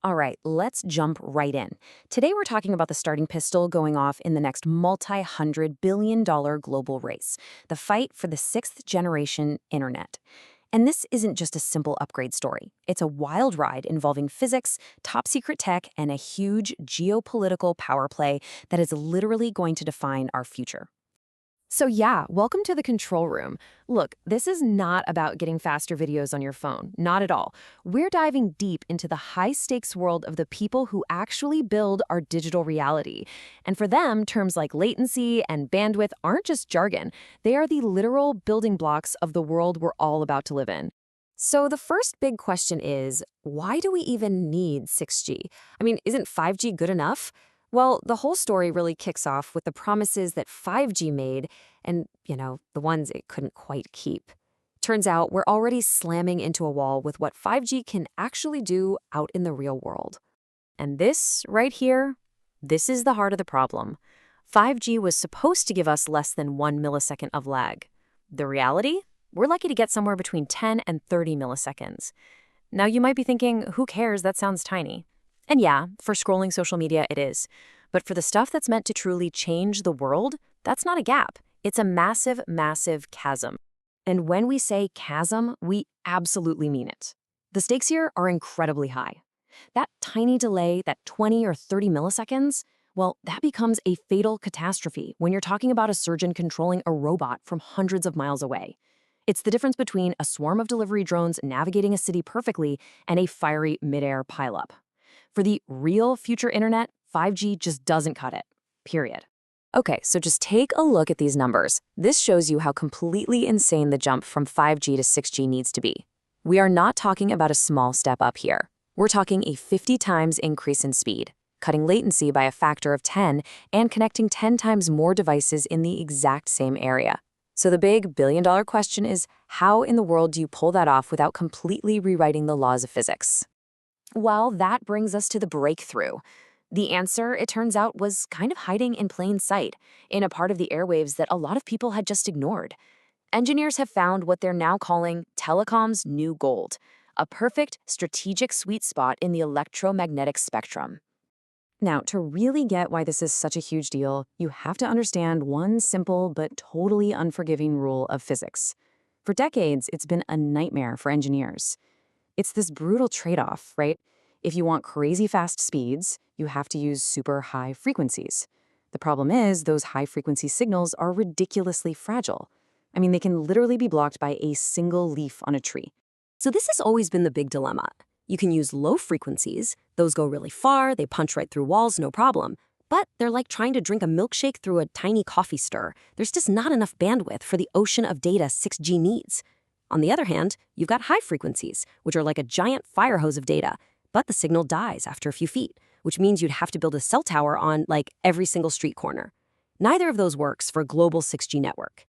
All right, let's jump right in. Today we're talking about the starting pistol going off in the next multi-hundred-billion-dollar global race, the fight for the sixth generation internet. And this isn't just a simple upgrade story. It's a wild ride involving physics, top secret tech, and a huge geopolitical power play that is literally going to define our future. So yeah, welcome to the control room. Look, this is not about getting faster videos on your phone, not at all. We're diving deep into the high-stakes world of the people who actually build our digital reality. And for them, terms like latency and bandwidth aren't just jargon. They are the literal building blocks of the world we're all about to live in. So the first big question is, why do we even need 6G? I mean, isn't 5G good enough? Well, the whole story really kicks off with the promises that 5G made and, the ones it couldn't quite keep. Turns out we're already slamming into a wall with what 5G can actually do out in the real world. And this, right here, this is the heart of the problem. 5G was supposed to give us less than 1 millisecond of lag. The reality? We're lucky to get somewhere between 10 and 30 milliseconds. Now you might be thinking, who cares? That sounds tiny. And yeah, for scrolling social media, it is. But for the stuff that's meant to truly change the world, that's not a gap. It's a massive, massive chasm. And when we say chasm, we absolutely mean it. The stakes here are incredibly high. That tiny delay, that 20 or 30 milliseconds, well, that becomes a fatal catastrophe when you're talking about a surgeon controlling a robot from hundreds of miles away. It's the difference between a swarm of delivery drones navigating a city perfectly and a fiery midair pileup. For the real future internet, 5G just doesn't cut it, period. Okay, so just take a look at these numbers. This shows you how completely insane the jump from 5G to 6G needs to be. We are not talking about a small step up here. We're talking a 50 times increase in speed, cutting latency by a factor of 10 and connecting 10 times more devices in the exact same area. So the big billion-dollar question is, how in the world do you pull that off without completely rewriting the laws of physics? Well, that brings us to the breakthrough. The answer, it turns out, was kind of hiding in plain sight, in a part of the airwaves that a lot of people had just ignored. Engineers have found what they're now calling telecom's new gold, a perfect strategic sweet spot in the electromagnetic spectrum. Now, to really get why this is such a huge deal, you have to understand one simple but totally unforgiving rule of physics. For decades, it's been a nightmare for engineers. It's this brutal trade-off, right? If you want crazy fast speeds, you have to use super high frequencies. The problem is those high-frequency signals are ridiculously fragile. I mean, they can literally be blocked by a single leaf on a tree. So this has always been the big dilemma. You can use low frequencies. Those go really far, they punch right through walls, no problem. But they're like trying to drink a milkshake through a tiny coffee stir. There's just not enough bandwidth for the ocean of data 6G needs. On the other hand, you've got high frequencies, which are like a giant fire hose of data, but the signal dies after a few feet, which means you'd have to build a cell tower on, like, every single street corner. Neither of those works for a global 6G network.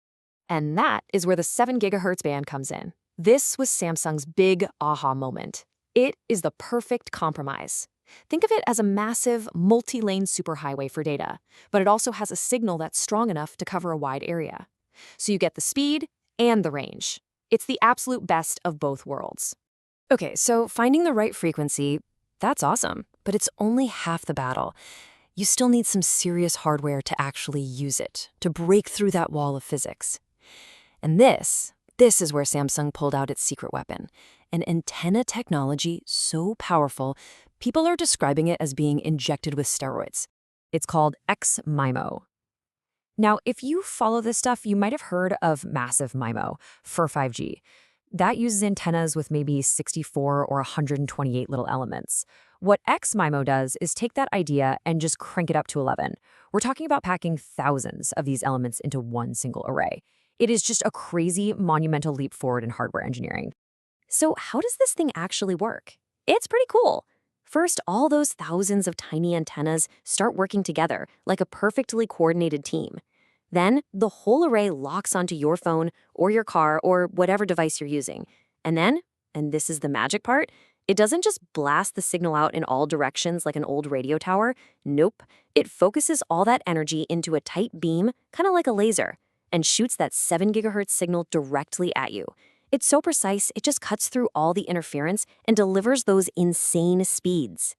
And that is where the 7 gigahertz band comes in. This was Samsung's big aha moment. It is the perfect compromise. Think of it as a massive, multi-lane superhighway for data, but it also has a signal that's strong enough to cover a wide area. So you get the speed and the range. It's the absolute best of both worlds. Okay, so finding the right frequency, that's awesome, but it's only half the battle. You still need some serious hardware to actually use it, to break through that wall of physics. And this is where Samsung pulled out its secret weapon, an antenna technology so powerful, people are describing it as being injected with steroids. It's called X-MIMO. Now, if you follow this stuff, you might have heard of massive MIMO for 5G. That uses antennas with maybe 64 or 128 little elements. What X-MIMO does is take that idea and just crank it up to 11. We're talking about packing thousands of these elements into one single array. It is just a crazy, monumental leap forward in hardware engineering. So how does this thing actually work? It's pretty cool. First, all those thousands of tiny antennas start working together like a perfectly coordinated team. Then, the whole array locks onto your phone or your car or whatever device you're using. And then, and this is the magic part, it doesn't just blast the signal out in all directions like an old radio tower. Nope. It focuses all that energy into a tight beam, kind of like a laser, and shoots that 7 gigahertz signal directly at you. It's so precise, it just cuts through all the interference and delivers those insane speeds.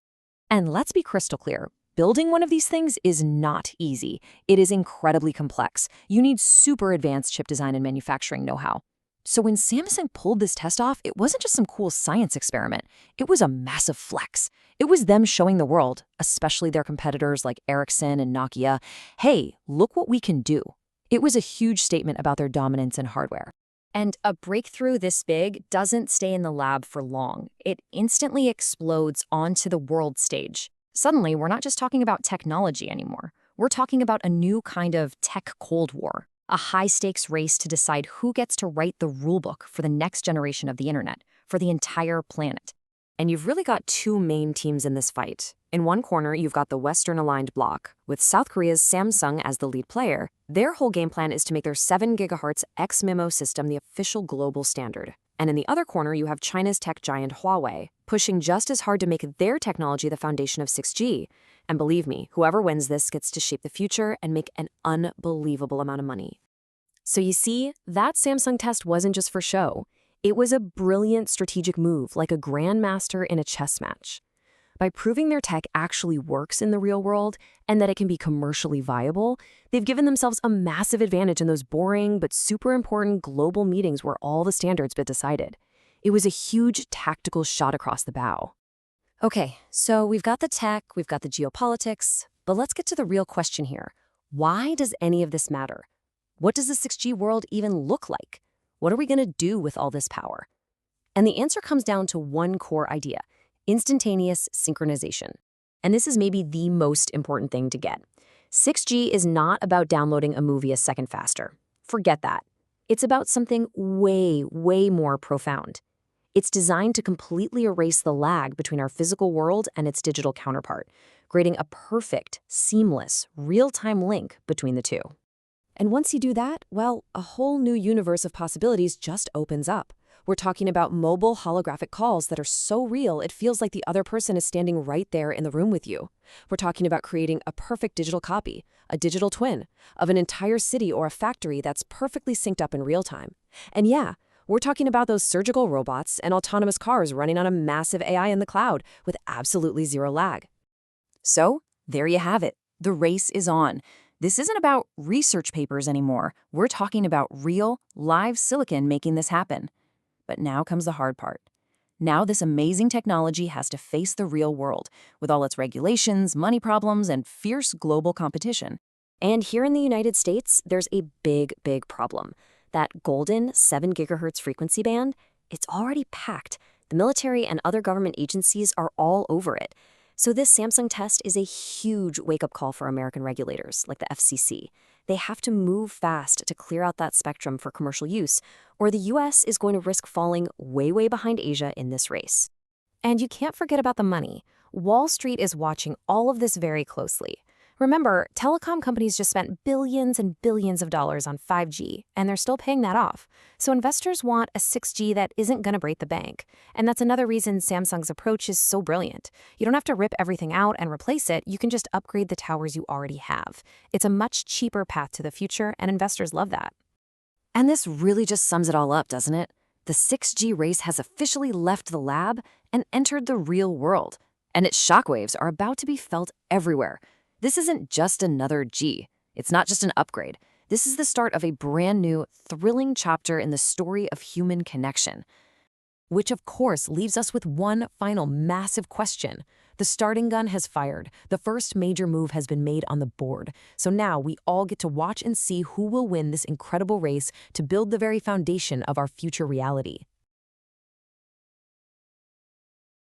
And let's be crystal clear. Building one of these things is not easy. It is incredibly complex. You need super advanced chip design and manufacturing know-how. So when Samsung pulled this test off, it wasn't just some cool science experiment. It was a massive flex. It was them showing the world, especially their competitors like Ericsson and Nokia, hey, look what we can do. It was a huge statement about their dominance in hardware. And a breakthrough this big doesn't stay in the lab for long. It instantly explodes onto the world stage. Suddenly, we're not just talking about technology anymore. We're talking about a new kind of tech Cold War, a high-stakes race to decide who gets to write the rulebook for the next generation of the internet, for the entire planet. And you've really got two main teams in this fight. In one corner, you've got the Western-aligned bloc, with South Korea's Samsung as the lead player. Their whole game plan is to make their 7 GHz X-MIMO system the official global standard. And in the other corner, you have China's tech giant Huawei, pushing just as hard to make their technology the foundation of 6G. And believe me, whoever wins this gets to shape the future and make an unbelievable amount of money. So you see, that Samsung test wasn't just for show. It was a brilliant strategic move, like a grandmaster in a chess match. By proving their tech actually works in the real world and that it can be commercially viable, they've given themselves a massive advantage in those boring but super important global meetings where all the standards get decided. It was a huge tactical shot across the bow. Okay, so we've got the tech, we've got the geopolitics, but let's get to the real question here. Why does any of this matter? What does the 6G world even look like? What are we going to do with all this power? And the answer comes down to one core idea: instantaneous synchronization. And this is maybe the most important thing to get. 6G is not about downloading a movie a second faster. Forget that. It's about something way, way more profound. It's designed to completely erase the lag between our physical world and its digital counterpart, creating a perfect, seamless, real-time link between the two. And once you do that, well, a whole new universe of possibilities just opens up. We're talking about mobile holographic calls that are so real it feels like the other person is standing right there in the room with you. We're talking about creating a perfect digital copy, a digital twin, of an entire city or a factory that's perfectly synced up in real time. And yeah, we're talking about those surgical robots and autonomous cars running on a massive AI in the cloud with absolutely zero lag. So, there you have it. The race is on. This isn't about research papers anymore. We're talking about real, live silicon making this happen. But now comes the hard part. Now this amazing technology has to face the real world, with all its regulations, money problems, and fierce global competition. And here in the United States, there's a big, big problem. That golden 7 GHz frequency band, it's already packed. The military and other government agencies are all over it. So this Samsung test is a huge wake-up call for American regulators, like the FCC. They have to move fast to clear out that spectrum for commercial use, or the US is going to risk falling way, way behind Asia in this race. And you can't forget about the money. Wall Street is watching all of this very closely. Remember, telecom companies just spent billions and billions of dollars on 5G, and they're still paying that off. So investors want a 6G that isn't going to break the bank. And that's another reason Samsung's approach is so brilliant. You don't have to rip everything out and replace it. You can just upgrade the towers you already have. It's a much cheaper path to the future, and investors love that. And this really just sums it all up, doesn't it? The 6G race has officially left the lab and entered the real world. And its shockwaves are about to be felt everywhere. This isn't just another G. It's not just an upgrade. This is the start of a brand new, thrilling chapter in the story of human connection. Which, of course, leaves us with one final massive question. The starting gun has fired. The first major move has been made on the board. So now we all get to watch and see who will win this incredible race to build the very foundation of our future reality.